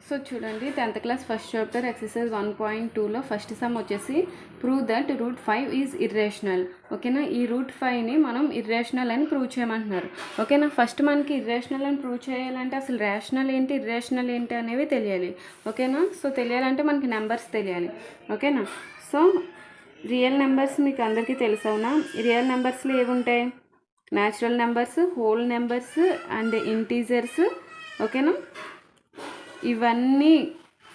So చూడండి 10th class first chapter exercise 1.2లో first sum వచ్చేసి ప్రూవ్ దట్ √5 ఈజ్ ఇర్రేషనల్. ఓకేనా, ఈ √5ని మనం ఇర్రేషనల్ అని ప్రూవ్ చేయమంటున్నారు. ఓకేనా, ఫస్ట్ మనకి ఇర్రేషనల్ అని ప్రూవ్ చేయాలంటే అసలు రేషనల్ ఏంటి ఇర్రేషనల్ ఏంటి అనేవి తెలియాలి. ఓకేనా, సో తెలియాలంటే మనకి నెంబర్స్ తెలియాలి. ఓకేనా, సో రియల్ నెంబర్స్ మీకు అందరికీ తెలుసవునా. రియల్ నెంబర్స్లో ఏముంటాయి? Natural numbers, whole numbers and integers. ఓకేనా, ఇవన్నీ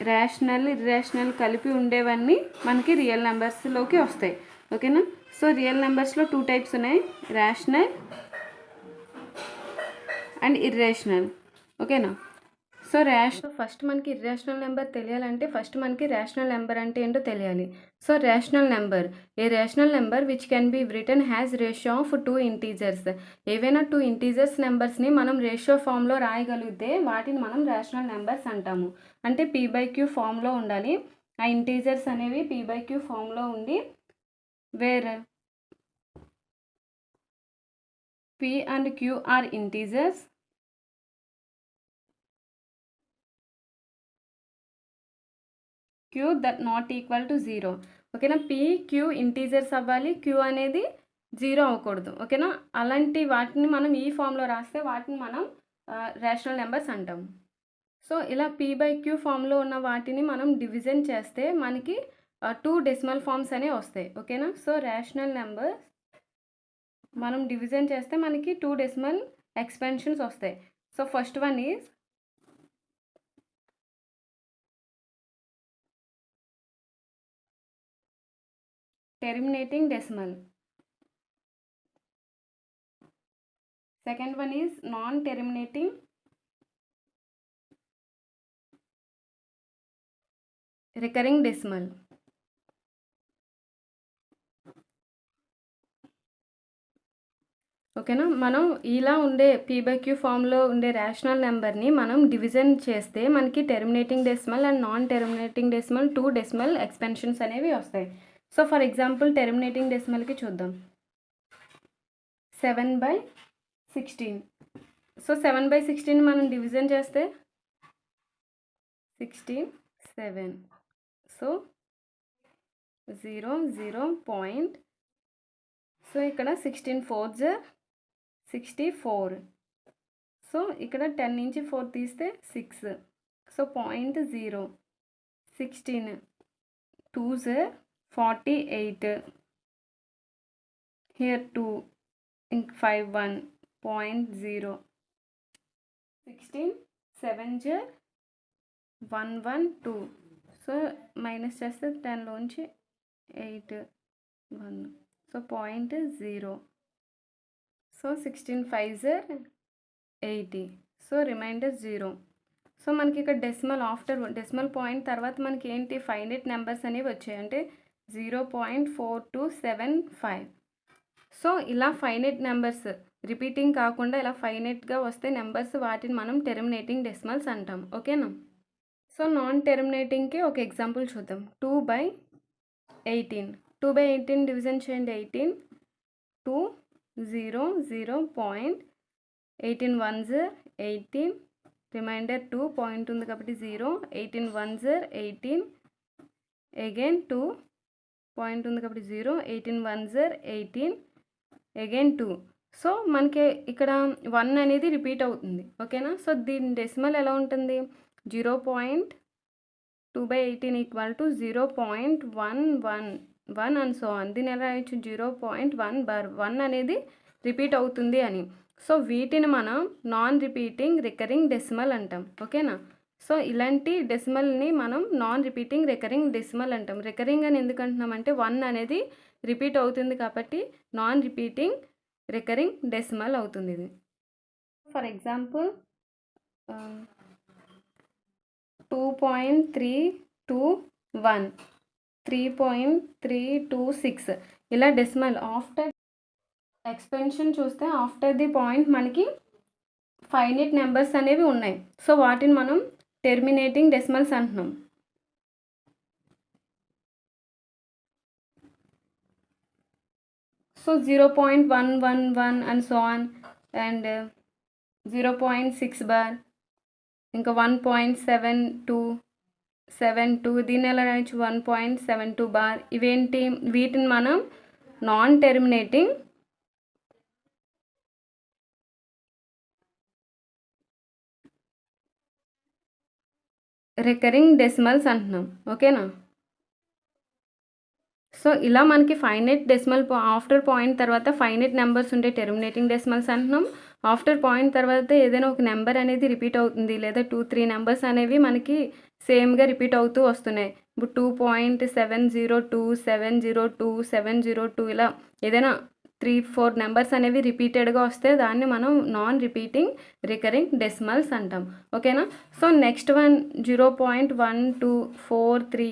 రేషనల్ ఇర్రేషనల్ కలిపి ఉండేవన్నీ మనకి రియల్ నెంబర్స్లోకి వస్తాయి. ఓకేనా, సో రియల్ నెంబర్స్లో 2 టైప్స్ ఉన్నాయి, రేషనల్ అండ్ ఇర్రేషనల్. ఓకేనా, సో ఫస్ట్ మనకి ఇర్రేషనల్ నెంబర్ తెలియాలంటే ఫస్ట్ మనకి రేషనల్ నెంబర్ అంటే ఏంటో తెలియాలి. So rational number, A rational number which can be return has ratio of 2 integers. ఏవైనా 2 ఇంటీజర్స్ నెంబర్స్ని మనం రేషియో ఫామ్లో రాయగలిగితే వాటిని మనం రేషనల్ నెంబర్స్ అంటాము. అంటే p/q ఫామ్లో ఉండాలి. ఆ ఇంటీజర్స్ అనేవి p/q ఫామ్లో ఉండి where p and q are integers q that not equal to 0. ఓకేనా, p q ఇంటీజర్స్ అవ్వాలి, q అనేది 0 అవ్వకూడదు. ఓకేనా, అలాంటి వాటిని మనం ఈ ఫామ్లో రాస్తే వాటిని మనం రేషనల్ నెంబర్స్ అంటాం. సో ఇలా p/q ఫామ్లో ఉన్న వాటిని మనం డివిజన్ చేస్తే మనకి 2 డెసిమల్ ఫామ్స్ అనేవి వస్తాయి. ఓకేనా, సో రేషనల్ నెంబర్స్ మనం డివిజన్ చేస్తే మనకి 2 డెసిమల్ ఎక్స్పెన్షన్స్ వస్తాయి. So first one is terminating decimal. Second one is non-terminating recurring decimal. ఓకేనా, మనం ఇలా ఉండే p/q ఫామ్లో ఉండే రేషనల్ నెంబర్ని మనం డివిజన్ చేస్తే మనకి terminating decimal and non terminating decimal 2 decimal expansions అనేవి వస్తాయి. సో ఫర్ ఎగ్జాంపుల్ టెర్మినేటింగ్ డెసిమల్కి చూద్దాం. 7/16. సో 7/16 మనం డివిజన్ చేస్తే 67. So 0 0 point. సో ఇక్కడ 16 4s 64. సో ఇక్కడ 10 నుంచి 4 తీస్తే 6. సో 0.0. 16 2s 48. హియర్ 2 ఇంక 5 1 0.0. 16 7s 1 1 2. సో మైనస్ చేస్తే 10లోంచి 8 1. So 0.0. So 16 5s 80. So remainder 0. So మనకి ఇక్కడ డెసిమల్ ఆఫ్టర్ డెసిమల్ పాయింట్ తర్వాత మనకి ఏంటి ఫైనైట్ నెంబర్స్ అనేవి వచ్చాయి, అంటే 0.4275. సో ఇలా ఫైనైట్ నెంబర్స్ రిపీటింగ్ కాకుండా ఇలా ఫైనైట్గా వస్తే నెంబర్స్ వాటిని మనం టెర్మినేటింగ్ డెసిమల్స్ అంటాం. ఓకేనా, సో నాన్ టెర్మినేటింగ్కి ఒక ఎగ్జాంపుల్ చూద్దాం. 2/18. 2/18 డివిజన్ చేయండి. 18 2 0 0.18 1s 18. రిమైండర్ 2 పాయింట్ ఉంది కాబట్టి 0. 18 1s 18. అగైన్ 2 పాయింట్ ఉంది కాబట్టి 0. 18 1s 18. అగైన్ 2. సో మనకి ఇక్కడ 1 అనేది రిపీట్ అవుతుంది. ఓకేనా, సో దీని డెసిమల్ ఎలా ఉంటుంది? 0.2/18 equal to 0.111 and so on. దీని ఎలా రాయొచ్చు? 0.1 అనేది రిపీట్ అవుతుంది అని. సో వీటిని మనం నాన్ రిపీటింగ్ రికరింగ్ డెసిమల్ అంటాం. ఓకేనా, సో ఇలాంటి డెసిమల్ని మనం నాన్ రిపీటింగ్ రికరింగ్ డెసిమల్ అంటాం. రికరింగ్ అని ఎందుకు అంటున్నామంటే 1 అనేది రిపీట్ అవుతుంది కాబట్టి నాన్ రిపీటింగ్ రికరింగ్ డెసిమల్ అవుతుంది ఇది. ఫర్ ఎగ్జాంపుల్ 2.321 3.326 ఇలా డెసిమల్ ఆఫ్టర్ ఎక్స్పెన్షన్ చూస్తే ఆఫ్టర్ ది పాయింట్ మనకి ఫైనైట్ నెంబర్స్ అనేవి ఉన్నాయి. సో వాటిని మనం టెర్మినేటింగ్ డెసిమల్స్ అంటున్నాం. So 0.111 and so on and 0.6 bar ఇంకా 1.72 దీన్ని ఎలా రాయొచ్చు 1.72 బార్. ఇవేంటి, వీటిని మనం నాన్ టెర్మినేటింగ్ రికరింగ్ డెసిమల్స్ అంటున్నాం. ఓకేనా. సో ఇలా మనకి ఫైనైట్ డెసిమల్ ఆఫ్టర్ పాయింట్ తర్వాత ఫైనైట్ నెంబర్స్ ఉంటే టెర్మినేటింగ్ డెసిమల్స్ అంటున్నాం. ఆఫ్టర్ పాయింట్ తర్వాత ఏదైనా ఒక నెంబర్ అనేది రిపీట్ అవుతుంది, లేదా 2-3 నెంబర్స్ అనేవి మనకి సేమ్గా రిపీట్ అవుతూ వస్తున్నాయి. ఇప్పుడు 2.702 702 702 ఇలా ఏదైనా 3-4 నెంబర్స్ అనేవి రిపీటెడ్గా వస్తే దాన్ని మనం నాన్ రిపీటింగ్ రికరింగ్ డెసిమల్స్ అంటాం. ఓకేనా. సో నెక్స్ట్ వన్ 0.1243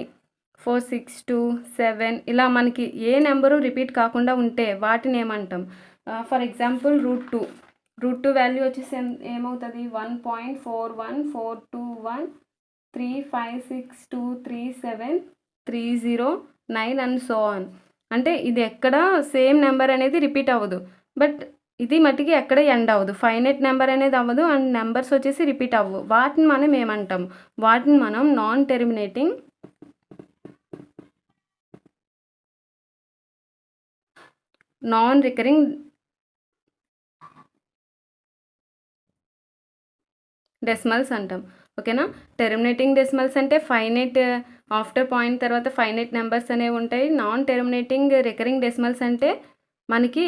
462 7 ఇలా మనకి ఏ నెంబరు రిపీట్ కాకుండా ఉంటే వాటిని ఏమంటాం. For example root two value వచ్చేసి ఏమవుతుంది 1.41421 356237309 అండ్ సో ఆన్. అంటే ఇది ఎక్కడ సేమ్ నెంబర్ అనేది రిపీట్ అవ్వదు, బట్ ఇది మట్టికి ఎక్కడ ఎండ్ అవ్వదు. ఫైనైట్ నెంబర్ అనేది అవ్వదు అండ్ నెంబర్స్ వచ్చేసి రిపీట్ అవ్వవు. వాటిని మనం ఏమంటాం, వాటిని మనం non terminating non recurring decimals అంటాం. ఓకేనా. టెర్మినేటింగ్ డెసిమల్స్ అంటే ఫైనైట్ ఆఫ్టర్ పాయింట్ తర్వాత ఫైనైట్ నెంబర్స్ అనేవి ఉంటాయి. నాన్ టెర్మినేటింగ్ రికరింగ్ డెసిమల్స్ అంటే మనకి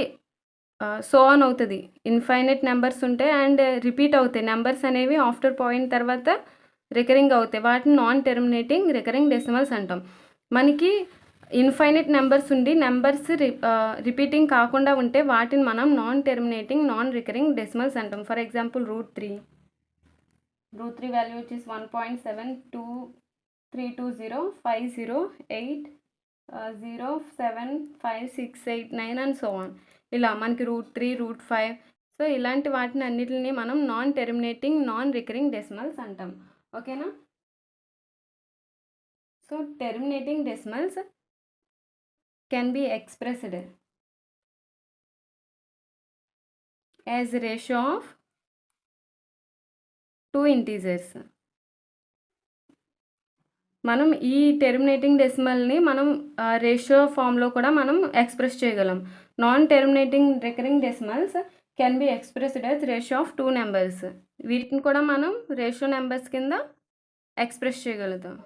సో ఆన్ అవుతుంది, ఇన్ఫైనైట్ నెంబర్స్ ఉంటాయి అండ్ రిపీట్ అవుతాయి నెంబర్స్ అనేవి ఆఫ్టర్ పాయింట్ తర్వాత రికరింగ్ అవుతాయి. వాటిని నాన్ టెర్మినేటింగ్ రికరింగ్ డెసిమల్స్ అంటాం. మనకి ఇన్ఫైనైట్ నెంబర్స్ ఉండి నెంబర్స్ రిపీటింగ్ కాకుండా ఉంటే వాటిని మనం non terminating non recurring decimals అంటాం. For example root three value వచ్చేసి 1.72332050075689 అండ్ సో ఆన్. ఇలా మనకి రూట్ 3 రూట్ 5 సో ఇలాంటి వాటిని అన్నిటిని మనం non terminating non recurring decimals అంటాం. ఓకేనా. So terminating decimals can be expressed as ratio of two integers. మనం ఈ టెర్మినేటింగ్ డెసిమల్ని మనం రేషియో ఫామ్లో కూడా మనం ఎక్స్ప్రెస్ చేయగలం. Non terminating recurring decimals can be expressed as ratio of 2 numbers. వీటిని కూడా మనం రేషియో నెంబర్స్ కింద ఎక్స్ప్రెస్ చేయగలుగుతాం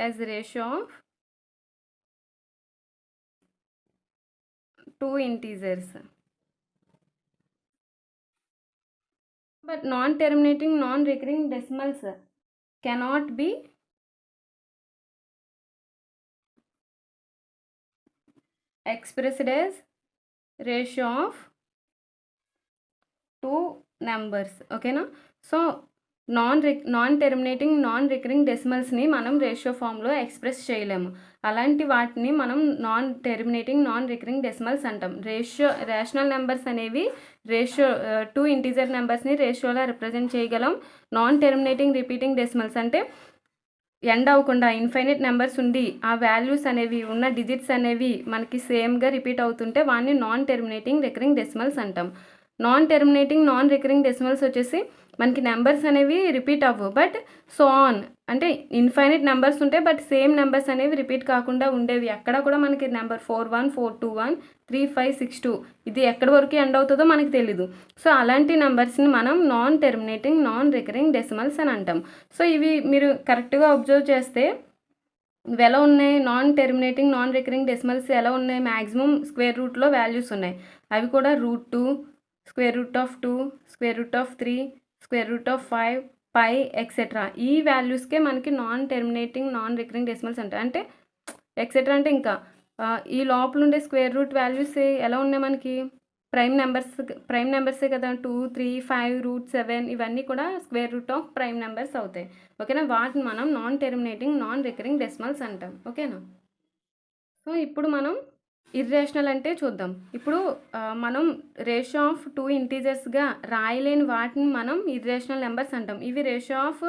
as ratio of 2 integers. But non-terminating non-recurring decimals cannot be expressed as ratio of 2 numbers. Okay na. So non terminating non recurring డెసిమల్స్ని మనం ratio ఫామ్లో express చేయలేము. అలాంటి వాటిని మనం non terminating non recurring decimals అంటాం. రేషనల్ నెంబర్స్ అనేవి ratio 2 integer నెంబర్స్ని రేషియోలో రిప్రజెంట్ చేయగలం. నాన్ టెర్మినేటింగ్ రిపీటింగ్ డెసిమల్స్ అంటే ఎండ్ అవ్వకుండా ఇన్ఫైనైట్ నెంబర్స్ ఉండి ఆ వాల్యూస్ అనేవి ఉన్న డిజిట్స్ అనేవి మనకి సేమ్గా రిపీట్ అవుతుంటే వాటిని నాన్ టెర్మినేటింగ్ రికరింగ్ డెసిమల్స్ అంటాం. Non terminating non recurring decimals వచ్చేసి మనకి నెంబర్స్ అనేవి రిపీట్ అవ్వవు, బట్ సో ఆన్ అంటే ఇన్ఫైనైట్ నెంబర్స్ ఉంటాయి బట్ సేమ్ నెంబర్స్ అనేవి రిపీట్ కాకుండా ఉండేవి. ఎక్కడ కూడా మనకి నెంబర్ 41 421 3562 ఇది ఎక్కడి వరకు ఎండ్ అవుతుందో మనకి తెలీదు. సో అలాంటి నెంబర్స్ని మనం non terminating non recurring decimals అని అంటాం. సో ఇవి మీరు కరెక్ట్గా అబ్జర్వ్ చేస్తే ఇవి ఎలా ఉన్నాయి, non terminating non recurring decimals ఎలా ఉన్నాయి, మ్యాక్సిమం స్క్వేర్ రూట్లో వాల్యూస్ ఉన్నాయి. అవి కూడా √2 √2 √3 √5 పై ఎక్సెట్రా ఈ వాల్యూస్కే మనకి non terminating non recurring decimals అంటారు. అంటే ఎక్సెట్రా అంటే ఇంకా ఈ లోపల ఉండే స్క్వేర్ రూట్ వాల్యూస్ ఎలా ఉన్నాయి మనకి ప్రైమ్ నెంబర్సే కదా. 2 3 5 √7 ఇవన్నీ కూడా square root of prime numbers అవుతాయి. ఓకేనా. వాటిని మనం non terminating non recurring decimals అంటాం. ఓకేనా. సో ఇప్పుడు మనం ఇర్రేషనల్ అంటే చూద్దాం. ఇప్పుడు మనం రేషియో ఆఫ్ 2 ఇంటీజర్స్గా రాయలేని వాటిని మనం ఇర్రేషనల్ నెంబర్స్ అంటాం. ఇవి ratio of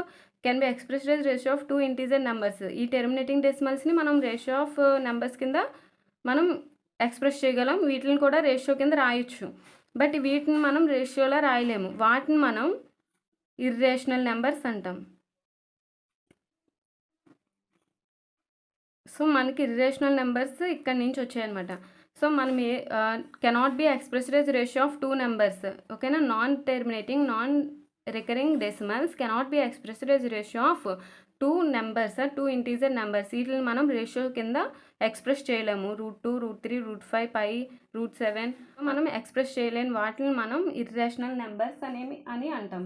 can be expressed as ratio of 2 integer numbers. ఈ టెర్మినేటింగ్ డెసిమల్స్ని మనం రేషియో ఆఫ్ నెంబర్స్ కింద మనం ఎక్స్ప్రెస్ చేయగలం. వీటిని కూడా రేషియో కింద రాయొచ్చు, బట్ వీటిని మనం రేషియోలో రాయలేము. వాటిని మనం ఇర్రేషనల్ నెంబర్స్ అంటాం. సో మనకి ఇర్రేషనల్ నెంబర్స్ ఇక్కడ నుంచి వచ్చాయన్నమాట. సో మనం cannot be expressed as ratio of 2 numbers. ఓకేనా. Non terminating non recurring decimals cannot be expressed as ratio of 2 numbers 2 integer numbers. వీటిని మనం రేషియో కింద ఎక్స్ప్రెస్ చేయలేము. √2, √3, √5, పై, √7 మనం ఎక్స్ప్రెస్ చేయలేని వాటిని మనం ఇర్రేషనల్ నెంబర్స్ అని అంటాం.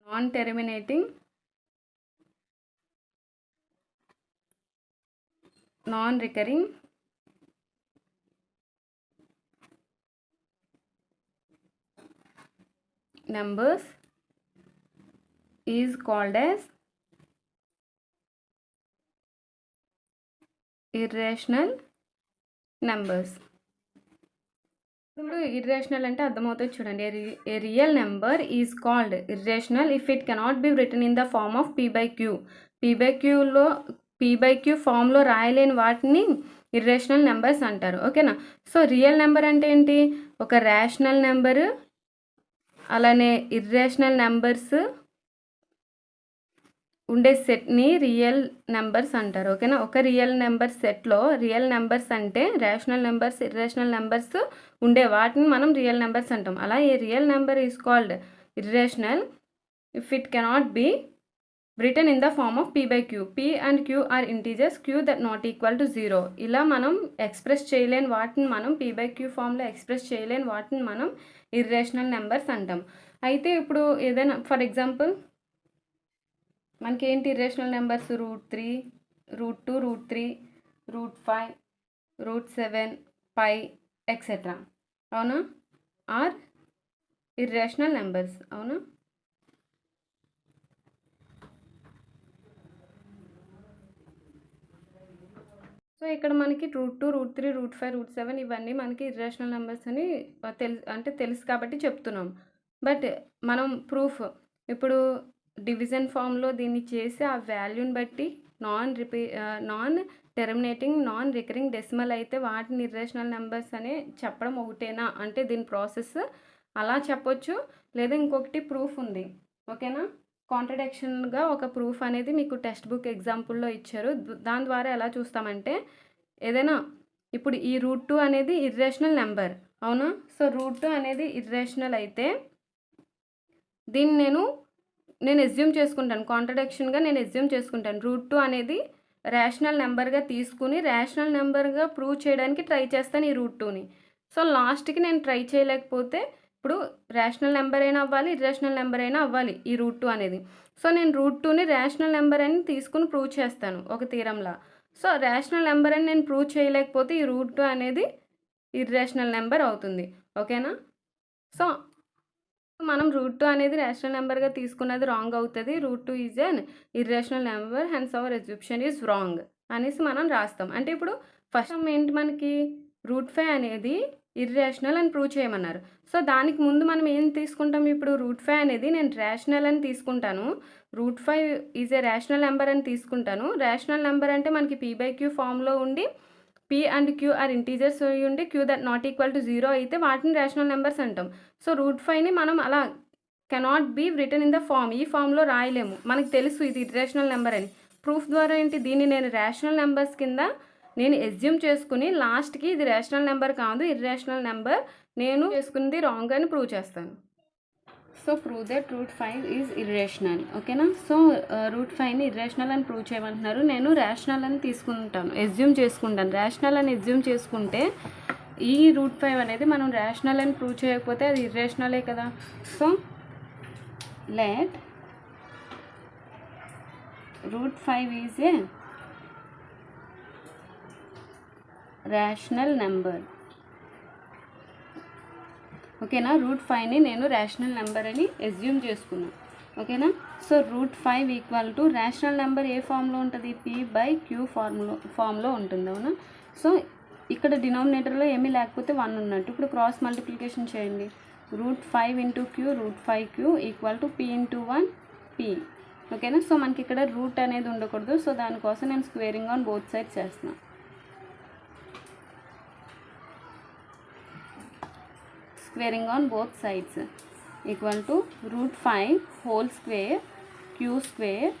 Non terminating non recurring numbers is called as irrational numbers. ఇప్పుడు ఇర్రేషనల్ అంటే అర్థమవుతుంది చూడండి. A real number is called irrational if it cannot be written in the form of p/q. p/q ఫామ్లో రాయలేని వాటిని ఇర్రేషనల్ నెంబర్స్ అంటారు. ఓకేనా. సో రియల్ నెంబర్ అంటే ఏంటి? ఒక రేషనల్ నెంబరు అలానే ఇర్రేషనల్ నెంబర్స్ ఉండే సెట్ని రియల్ నెంబర్స్ అంటారు. ఓకేనా. ఒక రియల్ నెంబర్ సెట్లో రియల్ నెంబర్స్ అంటే రేషనల్ నెంబర్స్ ఇర్రేషనల్ నెంబర్స్ ఉండే వాటిని మనం రియల్ నెంబర్స్ అంటాం. అలా ఏ real number is called irrational if it cannot B written in the form of p/q. p and q are integers, q that not equal to 0. ఇలా మనం express చేయలేని వాటిని మనం p/q ఫామ్లో ఎక్స్ప్రెస్ చేయలేని వాటిని మనం ఇర్రేషనల్ నెంబర్స్ అంటాం. అయితే ఇప్పుడు ఏదైనా ఫర్ ఎగ్జాంపుల్ మనకి ఏంటి ఇర్రేషనల్ నెంబర్స్? √3, √2, √3, √5, √7, pi etcetera. అవునా? Are irrational numbers. అవునా? సో ఇక్కడ మనకి √2, √3, √5, √7 ఇవన్నీ మనకి ఇర్రేషనల్ నెంబర్స్ అని తెలుసు కాబట్టి చెప్తున్నాం. బట్ మనం ప్రూఫ్ ఇప్పుడు డివిజన్ ఫామ్లో దీన్ని చేసి ఆ వాల్యూని బట్టి non terminating non recurring decimal అయితే వాటిని ఇర్రేషనల్ నెంబర్స్ అని చెప్పడం ఒకటేనా అంటే దీని ప్రాసెస్ అలా చెప్పొచ్చు. లేదా ఇంకొకటి ప్రూఫ్ ఉంది. ఓకేనా. కాంట్రడిక్షన్గా ఒక ప్రూఫ్ అనేది మీకు టెక్స్ట్ బుక్ ఎగ్జాంపుల్లో ఇచ్చారు. దాని ద్వారా ఎలా చూస్తామంటే ఏదైనా ఇప్పుడు ఈ √2 అనేది ఇర్రేషనల్ నెంబర్. అవునా. సో √2 అనేది ఇర్రేషనల్ అయితే దీన్ని నేను ఎస్యూమ్ చేసుకుంటాను. కాంట్రడిక్షన్గా నేను ఎస్యూమ్ చేసుకుంటాను. √2 అనేది రేషనల్ నెంబర్గా తీసుకుని రేషనల్ నెంబర్గా ప్రూవ్ చేయడానికి ట్రై చేస్తాను ఈ √2ని. సో లాస్ట్కి నేను ట్రై చేయలేకపోతే ఇప్పుడు రేషనల్ నెంబర్ అయినా అవ్వాలి ఇర్రేషనల్ నెంబర్ అయినా అవ్వాలి ఈ √2 అనేది. సో నేను √2ని రేషనల్ నెంబర్ అని తీసుకుని ప్రూవ్ చేస్తాను ఒక థీరంలా. సో రేషనల్ నెంబర్ అని నేను ప్రూవ్ చేయలేకపోతే ఈ √2 అనేది ఇర్రేషనల్ నెంబర్ అవుతుంది. ఓకేనా. సో మనం √2 అనేది రేషనల్ నెంబర్గా తీసుకున్నది రాంగ్ అవుతుంది. √2 is an irrational number hence our assumption is wrong అనేసి మనం రాస్తాం. అంటే ఇప్పుడు ఫస్ట్ ఏంటి మనకి √5 అనేది ఇర్రేషనల్ అని ప్రూవ్ చేయమన్నారు. సో దానికి ముందు మనం ఏం తీసుకుంటాం? ఇప్పుడు √5 అనేది నేను రేషనల్ అని తీసుకుంటాను. √5 ఈజ్ ఏ రేషనల్ నెంబర్ అని తీసుకుంటాను. రేషనల్ నెంబర్ అంటే మనకి p/q ఫామ్లో ఉండి p and q are integers ఉండి q that not equal to 0 అయితే వాటిని రేషనల్ నెంబర్స్ అంటాం. సో √5ని మనం అలా cannot be written in the form ఈ ఫామ్లో రాయలేము. మనకు తెలుసు ఇది ఇర్రేషనల్ నెంబర్ అని. ప్రూఫ్ ద్వారా ఏంటి దీన్ని నేను రేషనల్ నెంబర్స్ కింద నేను ఎస్యూమ్ చేసుకుని లాస్ట్కి ఇది రేషనల్ నెంబర్ కాదు ఇర్రేషనల్ నెంబర్ నేను చేసుకున్నది రాంగ్ అని ప్రూవ్ చేస్తాను. So prove that √5 is irrational. ఓకేనా. సో √5ని ఇర్రేషనల్ అని ప్రూవ్ చేయమంటున్నారు. నేను రేషనల్ అని తీసుకుంటాను ఎస్యూమ్ చేసుకుంటాను. రేషనల్ అని ఎస్యూమ్ చేసుకుంటే ఈ √5 అనేది మనం రేషనల్ అని ప్రూవ్ చేయకపోతే అది ఇర్రేషనలే కదా. So let √5 is a rational number. ఓకేనా. √5ని నేను రేషనల్ నెంబర్ అని ఎస్యూమ్ చేసుకున్నాను. ఓకేనా. So √5 equal to rational number ఏ ఫామ్లో ఉంటుంది? p/q ఫామ్లో ఉంటుంది. అవునా. సో ఇక్కడ డినామినేటర్లో ఏమీ లేకపోతే 1 ఉన్నట్టు. ఇప్పుడు క్రాస్ మల్టిప్లికేషన్ చేయండి. √5 × q √5q equal to p × 1 p. ఓకేనా. సో మనకి ఇక్కడ రూట్ అనేది ఉండకూడదు. సో దానికోసం నేను స్క్వేరింగ్ ఆన్ బోత్ సైడ్స్ చేస్తున్నాను. Squaring on both sides. Equal to √5 whole square q square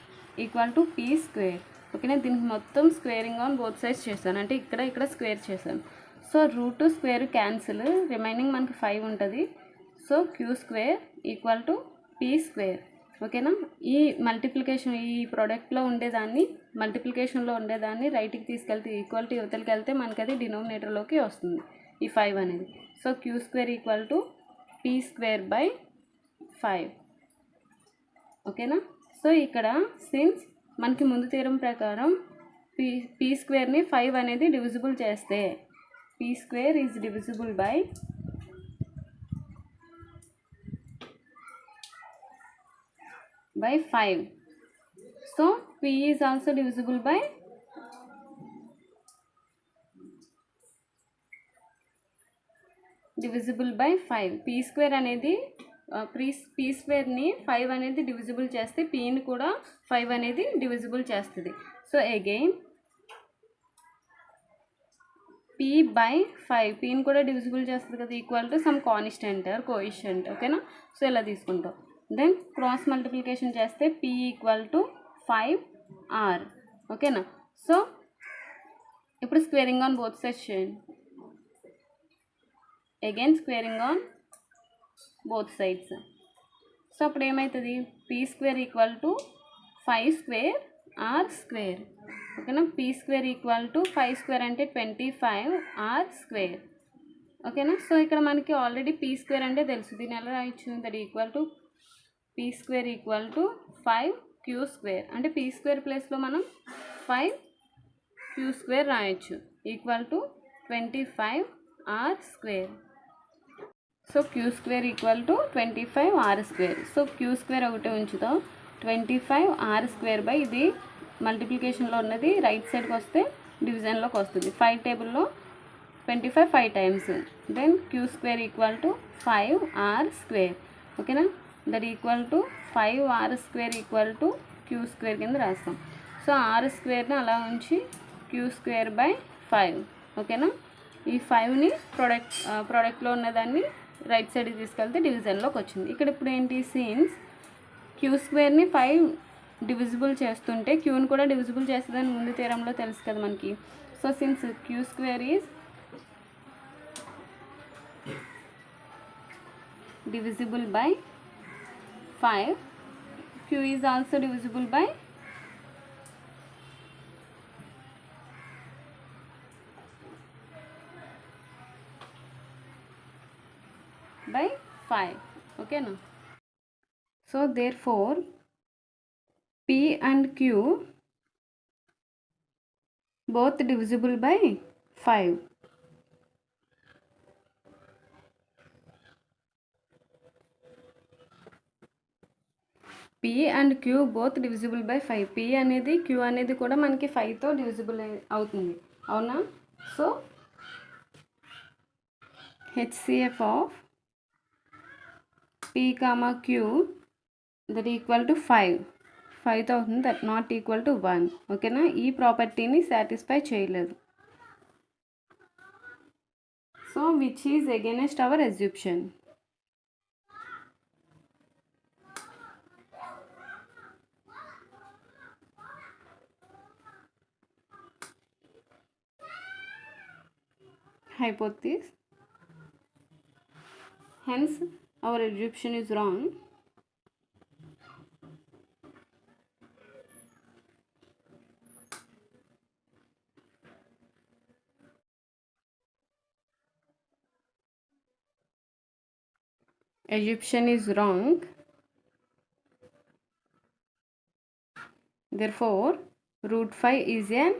equal to p square. ఓకేనా, దీనికి మొత్తం స్క్వేరింగ్ ఆన్ బోత్ సైడ్స్ చేశాను, అంటే ఇక్కడ స్క్వేర్ చేశాను. So root square cancel, remaining మనకి 5 ఉంటుంది. So queue square equal to p square. ఓకేనా, ఈ మల్టిప్లికేషన్ ఈ ప్రోడక్ట్లో ఉండేదాన్ని మల్టిప్లికేషన్లో ఉండేదాన్ని రైట్కి తీసుకెళ్తే ఈక్వాలిటీ యువతలకి వెళ్తే మనకి అది డినోమినేటర్లోకి వస్తుంది ఈ 5 అనేది. So queue square equal to p square by 5. ఓకేనా, సో ఇక్కడ సిన్స్ మనకి ముందు థీరం ప్రకారం పీ స్క్వేర్ని 5 అనేది డివిజిబుల్ చేస్తే P square is divisible by 5. So p is also divisible by 5. p square అనేది p స్క్వేర్ని 5 అనేది డివిజిబుల్ చేస్తే pని కూడా 5 అనేది డివిజిబుల్ చేస్తుంది. సో అగైన్ p బై 5 pని కూడా డివిజిబుల్ చేస్తుంది కదా, equal to some constant R coefficient. ఓకేనా, సో ఇలా తీసుకుంటాం. దెన్ క్రాస్ మల్టిప్లికేషన్ చేస్తే p ఈక్వల్ టు 5r. ఓకేనా, సో ఇప్పుడు స్క్వేరింగ్ ఆన్ బోత్ సైడ్స్ చేయండి. Again squaring on both sides. So అప్పుడు ఏమవుతుంది, p square equal to 5 square r square. ఓకేనా, p square equal to 5 square అంటే 25r స్క్వేర్. ఓకేనా, so ఇక్కడ మనకి ఆల్రెడీ p స్క్వేర్ అంటే తెలుసు, దీన్ని ఎలా రాయొచ్చు, that equal to p square equal to 5 queue square, అంటే p స్క్వేర్ ప్లేస్లో మనం 5 క్యూ స్క్వేర్ రాయొచ్చు, equal to 25r square. So queue square equal to 25r square. So queue square ఒకటి ఉంచుతాం, 25r స్క్వేర్ బై ఇది మల్టిప్లికేషన్లో ఉన్నది రైట్ సైడ్కి వస్తే డివిజన్లోకి వస్తుంది. 5 టేబుల్లో 25 5 times. Then q square equal to 5r square. ఓకేనా, that equal to 5r square equal to q square కింద రాస్తాం. సో r స్క్వేర్ని అలా ఉంచి క్యూ స్క్వేర్ బై 5. ఓకేనా, ఈ 5ని ప్రోడక్ట్లో ఉన్నదాన్ని రైట్ సైడ్కి తీసుకెళ్తే డివిజన్లోకి వచ్చింది. ఇక్కడ ఇప్పుడు ఏంటి, సిన్స్ క్యూ స్క్వేర్ని 5 డివిజిబుల్ చేస్తుంటే క్యూని కూడా డివిజిబుల్ చేస్తుందని ముందు థీరంలో తెలుసు కదా మనకి. So since q square is divisible by 5, q is also divisible by 5. Okay now, so therefore p and q both divisible by 5. p and q both divisible by 5. p అనేది q అనేది కూడా మనకి 5తో divisible అవుతుంది, అవునా. So HCF of p, q that equal to 5తో అవుతుంది, that not equal to 1. ఓకేనా, ఈ ప్రాపర్టీని సాటిస్ఫై చేయలేదు. So which is against our assumption. Hypothesis, hence our assumption is wrong. Assumption is wrong, therefore √5 is an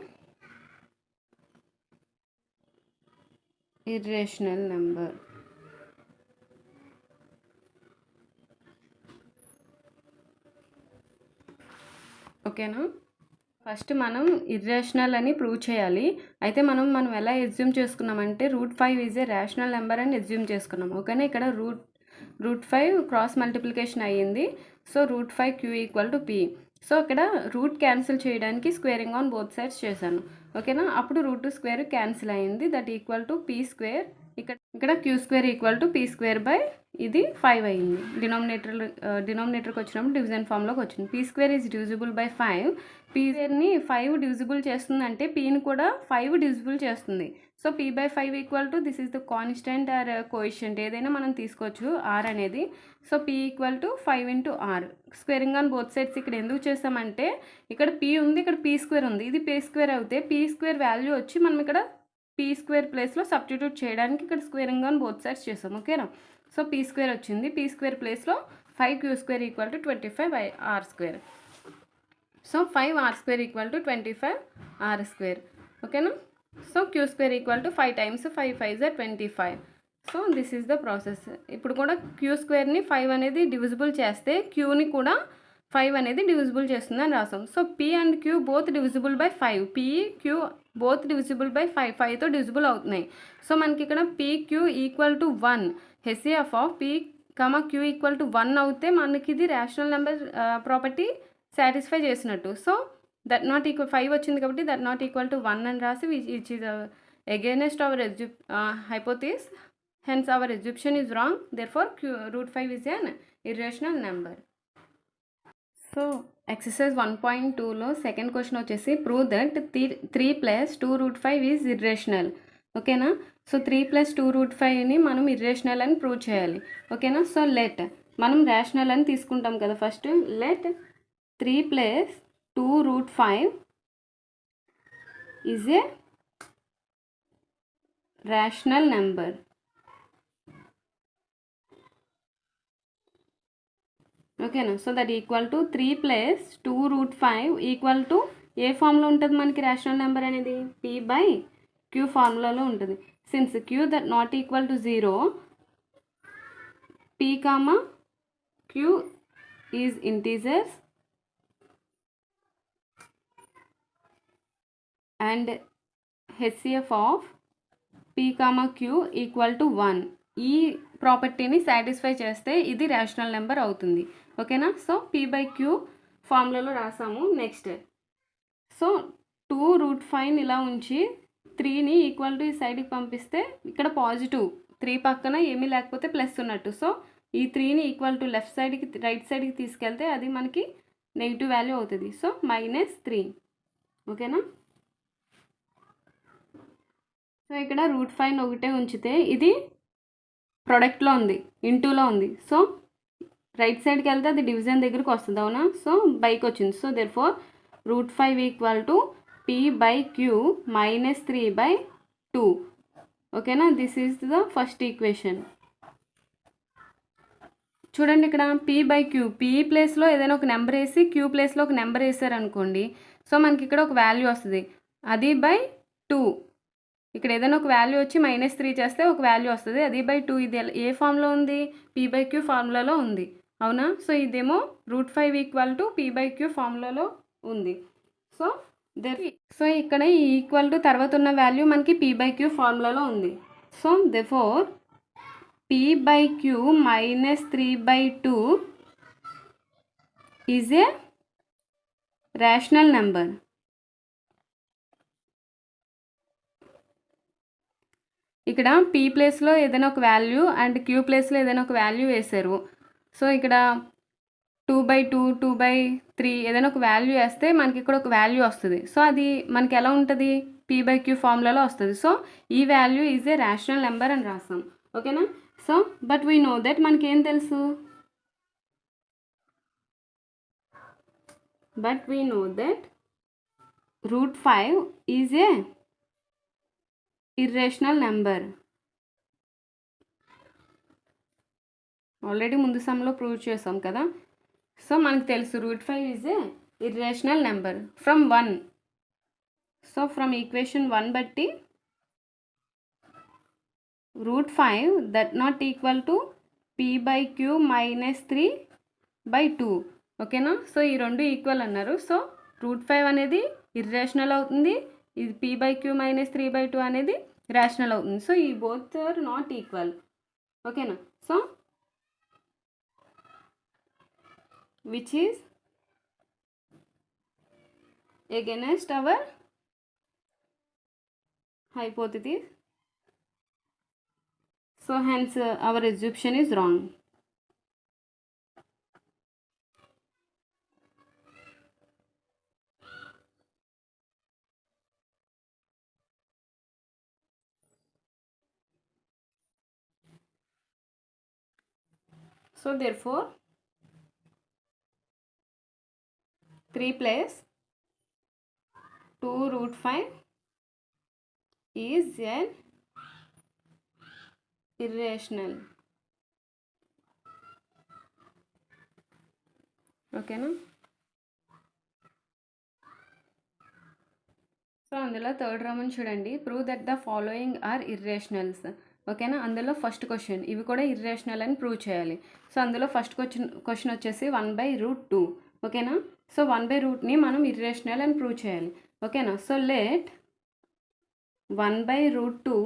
irrational number. ఓకేనా, first మనం irrational అని prove చేయాలి. అయితే మనం ఎలా ఎస్యూమ్ చేసుకున్నామంటే √5 ఈజ్ ఏ రేషనల్ నెంబర్ అని ఎస్యూమ్ చేసుకున్నాం. ఓకేనా, ఇక్కడ √5 క్రాస్ మల్టిప్లికేషన్ అయ్యింది. So √5 q equal to p. So ఇక్కడ రూట్ క్యాన్సిల్ చేయడానికి స్క్వేరింగ్ ఆన్ బోత్ సైడ్స్ చేశాను. ఓకేనా, అప్పుడు √2 స్క్వేర్ క్యాన్సిల్ అయింది, that equal to p square. ఇక్కడ ఇక్కడ q square equal to p square by ఇది 5 అయింది. డినామినేటర్కి వచ్చినప్పుడు డివిజన్ ఫామ్లోకి వచ్చింది. P square is divisible by 5. P స్క్వేర్ని 5 డివిజిబుల్ చేస్తుంది అంటే పీని కూడా 5 డివిజిబుల్ చేస్తుంది. So P by 5 equal to this is the constant R coefficient ఏదైనా మనం తీసుకోవచ్చు ఆర్ అనేది. So P equal to 5 into R. Squaring on both sides ఇక్కడ ఎందుకు చేస్తామంటే ఇక్కడ పీ ఉంది, ఇక్కడ పీ స్క్వేర్ ఉంది. ఇది పీ స్క్వేర్ అయితే పీ స్క్వేర్ వాల్యూ వచ్చి మనం ఇక్కడ పీ స్క్వేర్ ప్లేస్లో సబ్స్టిట్యూట్ చేయడానికి ఇక్కడ స్క్వేరింగ్ ఆన్ బోత్ సైడ్స్ చేస్తాం. ఓకేనా. సో పీ స్క్వేర్ వచ్చింది. పీ స్క్వేర్ ప్లేస్లో 5 queue square equal to 25 by R square. So 5 R square equal to 25 R square. ఓకేనా. So queue square equal to 5 times 5 5 జా 25. So this is the process. ఇప్పుడు కూడా queue స్క్వేర్ని 5 అనేది divisible చేస్తే క్యూని కూడా 5 అనేది డివిజిబుల్ చేస్తుంది అని రాసాం. So P and Q both divisible by 5. P Q both divisible by 5. 5తో డివిజిబుల్ అవుతున్నాయి. సో మనకి ఇక్కడ P Q equal to 1. HCF of P Q equal to 1 అవుతే మనకి ఇది రేషనల్ నెంబర్ ప్రాపర్టీ సాటిస్ఫై చేసినట్టు. సో దట్ నాట్ ఈక్వల్ 5 వచ్చింది కాబట్టి దట్ నాట్ ఈక్వల్ టు 1 అని రాసి which is against our hypothesis. Hence our assumption is wrong. Therefore √5 is an irrational number. So exercise 1.2లో second question వచ్చేసి prove that 3 + 2√5 is irrational. ఓకేనా. So 3 + 2√5ని మనం irrational అని ప్రూవ్ చేయాలి. ఓకేనా. సో లెట్ మనం రేషనల్ అని తీసుకుంటాం కదా first. Let 3 + 2√5 is a rational number. ఓకేనా. So that equal to 3 + 2√5 equal to ఏ ఫామ్లో ఉంటుంది మనకి రేషనల్ నెంబర్ అనేది పీ బై క్యూ ఫార్ములాలో ఉంటుంది. Since Q that not equal to 0, P comma Q is integers and HCF of P comma Q equal to 1. ఈ ప్రాపర్టీని సాటిస్ఫై చేస్తే ఇది రేషనల్ నెంబర్ అవుతుంది. ఓకేనా. సో పీ బై క్యూ ఫార్ములాలో రాసాము. నెక్స్ట్ సో 2√5ని ఇలా ఉంచి 3ని ఈక్వల్ టు ఈ సైడ్కి పంపిస్తే ఇక్కడ పాజిటివ్ 3 పక్కన ఏమీ లేకపోతే ప్లస్ ఉన్నట్టు. సో ఈ 3ని ఈక్వల్ టు లెఫ్ట్ సైడ్కి రైట్ సైడ్కి తీసుకెళ్తే అది మనకి నెగిటివ్ వాల్యూ అవుతుంది. సో -3. ఓకేనా. సో ఇక్కడ √5 ఒకటే ఉంచితే ఇది ప్రొడక్ట్లో ఉంది, ఇంటూలో ఉంది. సో రైట్ సైడ్కి వెళ్తే అది డివిజన్ దగ్గరికి వస్తుంది. అవునా. సో బైక్ వచ్చింది. So therefore √5 equal to P by q -3/2. ఓకేనా. This is the first equation. చూడండి ఇక్కడ పీ బై క్యూ, పీ ప్లేస్లో ఏదైనా ఒక నెంబర్ వేసి క్యూ ప్లేస్లో ఒక నెంబర్ వేసారనుకోండి. సో మనకి ఇక్కడ ఒక వాల్యూ వస్తుంది, అది బై 2. ఇక్కడ ఏదైనా ఒక వాల్యూ వచ్చి -3 చేస్తే ఒక వాల్యూ వస్తుంది, అది బై 2. ఇది ఏ ఫామ్లో ఉంది పీ బై క్యూ ఫార్ములాలో ఉంది. అవునా. సో ఇదేమో √5 equal to P by queue ఫార్ములాలో ఉంది. సో ఇక్కడ ఈ ఈక్వల్ టు తర్వాత ఉన్న వాల్యూ మనకి పీ బై క్యూ ఫార్ములాలో ఉంది. So therefore p by q -3/2 is a rational number. ఇక్కడ పీ ప్లేస్లో ఏదైనా ఒక వాల్యూ అండ్ క్యూ ప్లేస్లో ఏదైనా ఒక వాల్యూ వేశారు. సో ఇక్కడ 2/2 2/3 ఏదైనా ఒక వాల్యూ వేస్తే మనకి ఇక్కడ ఒక వాల్యూ వస్తుంది. సో అది మనకి ఎలా ఉంటుంది పీ బై క్యూ ఫార్ములాలో వస్తుంది. సో ఈ value is a rational number అని రాస్తాం. ఓకేనా. So but we know that మనకేం తెలుసు, but we know that √5 is a irrational number. Already ముందు సమ్లో ప్రూవ్ చేసాం కదా. సో మనకు తెలుసు √5 is a irrational number from 1. So from equation 1 బట్టి √5 that not equal to P by q -3/2. ఓకేనా. సో ఈ రెండు ఈక్వల్ అన్నారు. సో √5 అనేది ఇర్రేషనల్ అవుతుంది, ఇది పీ బై క్యూ -3/2 అనేది రేషనల్ అవుతుంది. సో ఈ బోత్ ఆర్ నాట్ ఈక్వల్. ఓకేనా. So which is against our hypothesis So hence our assumption is wrong. So therefore 3 plus 2 root 5 is an irrational. ఓకేనా? So అందులో third రామన్ చూడండి, prove that the following are irrationals. ఓకేనా? అందులో first question ఇవి కూడా irrational అని ప్రూవ్ చేయాలి. సో అందులో ఫస్ట్ క్వశ్చన్ వచ్చేసి 1/√2. ఓకేనా? సో 1/√ని మనం ఇర్రేషనల్ అని ప్రూవ్ చేయాలి. ఓకేనా? So let 1/√2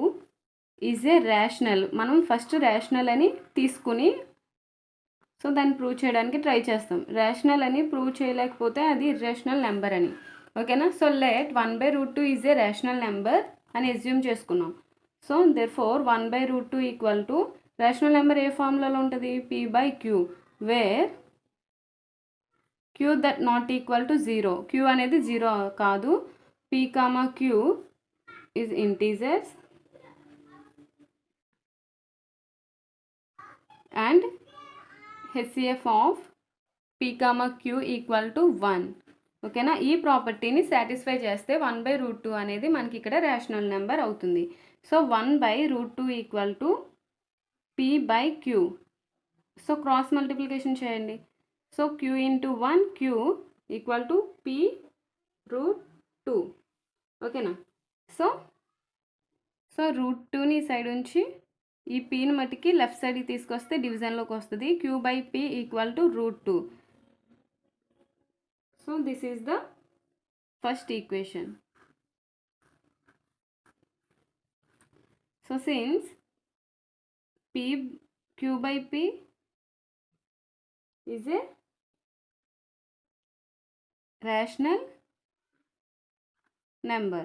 is a rational. మనం ఫస్ట్ రేషనల్ అని తీసుకుని సో దాన్ని ప్రూవ్ చేయడానికి ట్రై చేస్తాం. రేషనల్ అని ప్రూవ్ చేయలేకపోతే అది ఇర్రేషనల్ నెంబర్ అని. ఓకేనా? So let 1/√2 is a rational number అని అజ్యూమ్ చేసుకున్నాం. So therefore 1/√2 equal to rational number ఏ ఫార్ములాలో ఉంటుంది? p/q, where q that not equal to 0. q అనేది 0 కాదు. p, q is integers and HCF of p, q equal to 1. ఓకేనా? ఈ ప్రాపర్టీని సాటిస్ఫై చేస్తే 1/√2 అనేది మనకి ఇక్కడ రేషనల్ నెంబర్ అవుతుంది. So 1/√2 equal to p/q. So cross multiplication చేయండి. So q into 1, q equal to p√2. ఓకేనా? సో √2ని సైడ్ ఉంచి ఈ pని మట్టికి లెఫ్ట్ సైడ్కి తీసుకొస్తే డివిజన్లోకి వస్తుంది. q/p equal to √2. So this is the first equation. So since q/p is a rational number.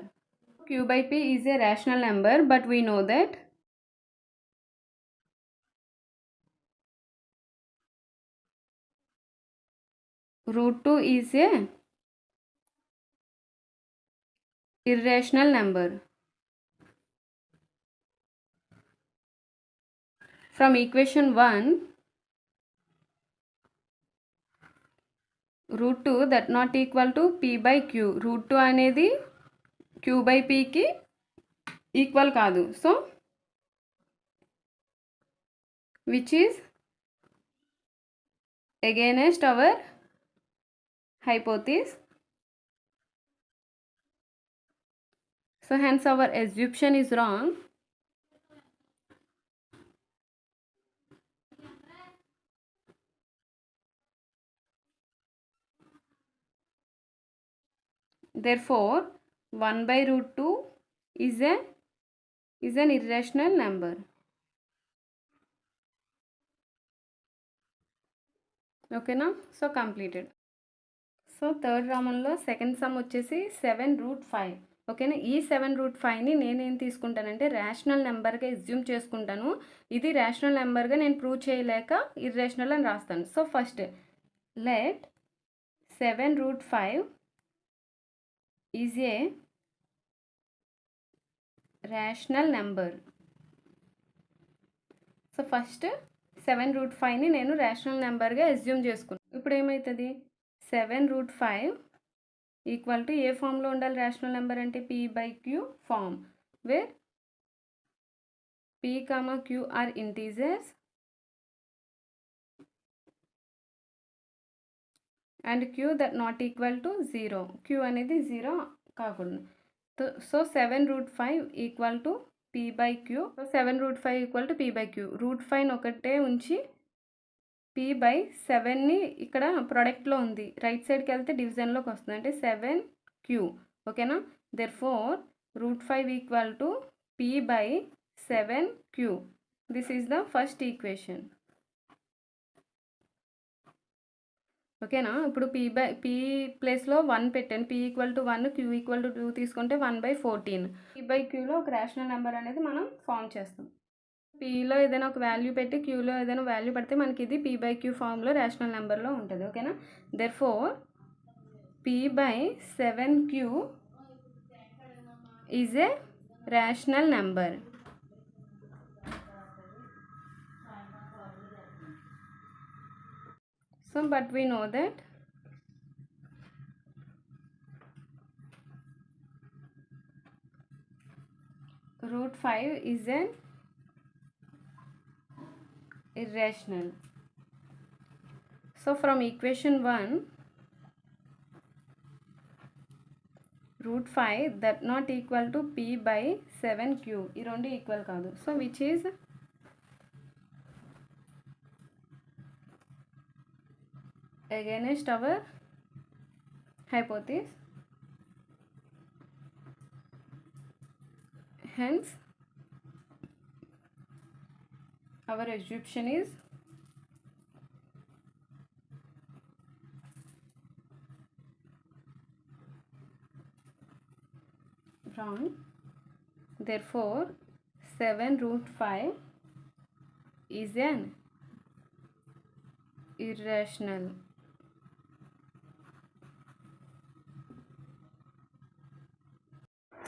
q/p is a rational number, but we know that √2 is a irrational number. From equation 1, √2 that not equal to p/q. √2 అనేది q/pకి equal కాదు. So which is against our hypothesis. So hence our assumption is wrong. Therefore 1/√2 is an irrational number. ఓకేనా? So completed. So third రామంలో second sum వచ్చేసి 7√5. ఓకేనా? ఈ 7√5ని నేనేం తీసుకుంటానంటే rational నెంబర్గా assume చేసుకుంటాను. ఇది రేషనల్ నెంబర్గా నేను ప్రూవ్ చేయలేక ఇర్రేషనల్ అని రాస్తాను. So first let 7√5 is a rational number. So first 7√5ని నేను రేషనల్ నెంబర్గా అజ్యూమ్ చేసుకున్నాను. ఇప్పుడు ఏమవుతుంది? 7√5 ఈక్వల్ టు ఏ ఫామ్లో ఉండాలి రేషనల్ నెంబర్ అంటే? p/q ఫామ్, where p, q are integers and q that not equal to 0. q అనేది 0 కాకుండా. So 7√5 equal to p/q. So 7√5 equal to p/q. √5 ఒకటే ఉంచి p/7ని ఇక్కడ ప్రొడక్ట్లో ఉంది, రైట్ సైడ్కి వెళ్తే డివిజన్లోకి వస్తుంది, అంటే 7q. ఓకేనా? Therefore √5 equal to p/7q. This is the first equation. ఓకేనా? ఇప్పుడు p ప్లేస్లో 1 పెట్టాను. p equal to 1, q equal to 2 తీసుకుంటే 1/14. p/qలో ఒక రేషనల్ నెంబర్ అనేది మనం ఫామ్ చేస్తాం. పీలో ఏదైనా ఒక వాల్యూ పెట్టి క్యూలో ఏదైనా వాల్యూ పెడితే మనకి ఇది పీ బై క్యూ ఫామ్లో రేషనల్ నెంబర్లో ఉంటుంది. ఓకేనా. Therefore P by 7q is a rational number. So but we know that √5 is an irrational. So from equation 1, √5 that not equal to p by 7q ఈ రెండు equal కాదు. So which is against our hypothesis. Hence our assumption is wrong. Therefore 7√5 is an irrational.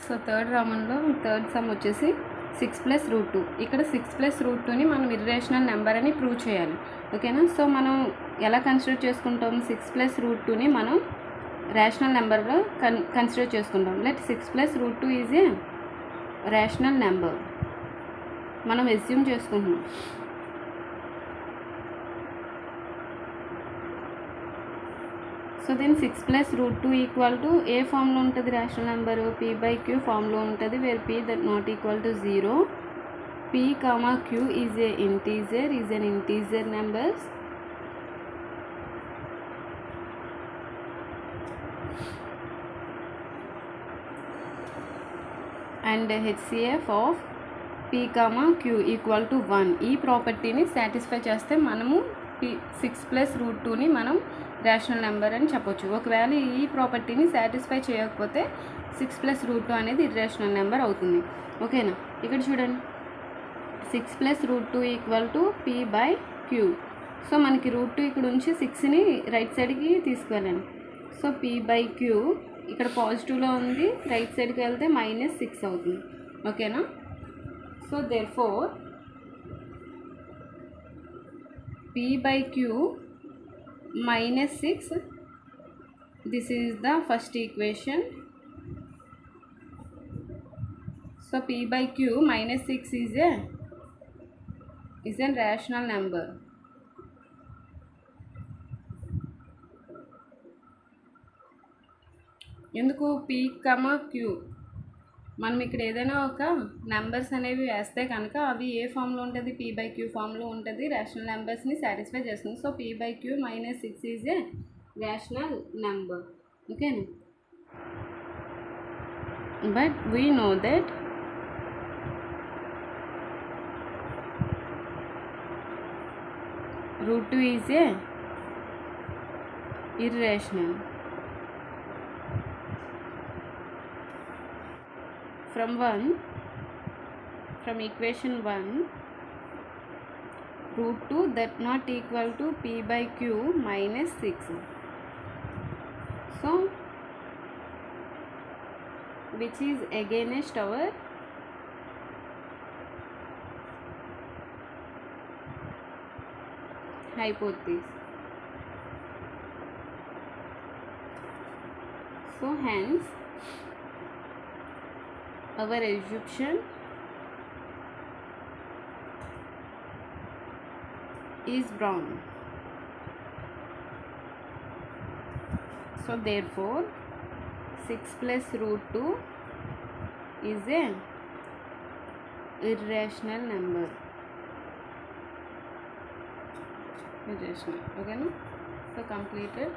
So third రౌండ్లో third sum వచ్చేసి 6 + √2. ఇక్కడ 6 + √2ని మనం irrational number అని prove చేయాలి. ఓకేనా. సో మనం ఎలా కన్సిడర్ చేసుకుంటాం? 6 + √2ని మనం రేషనల్ నెంబర్గా కన్సిడర్ చేసుకుంటాం. Let 6 + √2 is a rational number మనం అస్యూమ్ చేసుకుంటున్నాం. సో దెన్ 6 + √2 ఈక్వల్ టు ఏ ఫామ్లో ఉంటుంది rational number? p by q ఫామ్లో ఉంటుంది. Where p that not equal to 0. p, q is a integer, is an integer numbers. And HCF of p, q equal to 1. ఈ ప్రాపర్టీని satisfy చేస్తే మనము 6 + √2ని మనం రేషనల్ నెంబర్ అని చెప్పొచ్చు. ఒకవేళ ఈ ప్రాపర్టీని సాటిస్ఫై చేయకపోతే 6 + √2 అనేది ఇర్రేషనల్ నెంబర్ అవుతుంది. ఓకేనా. ఇక్కడ చూడండి 6 + √2 equal to p by q. So మనకి √2 ఇక్కడ ఉంచి 6ని రైట్ సైడ్కి తీసుకువెళ్ళండి. సో p by q ఇక్కడ పాజిటివ్లో ఉంది, రైట్ సైడ్కి వెళ్తే -6 అవుతుంది. ఓకేనా. So therefore p by q -6, this is the first equation. So p by q -6 is a rational number. ఎందుకు p, q మనం ఇక్కడ ఏదైనా ఒక నెంబర్స్ అనేవి వేస్తే కనుక అవి ఏ ఫామ్లో ఉంటుంది? p by q ఫామ్లో ఉంటుంది. రేషనల్ నెంబర్స్ని సాటిస్ఫై చేస్తుంది. So p by q -6 is a rational number. ఓకేనా. But we know that √2 is a irrational. From equation 1, √2 that not equal to p by q -6. So which is against our hypothesis. So hence our assumption is wrong. So therefore 6 + √2 is a irrational number. Irrational. Okay, no? So completed.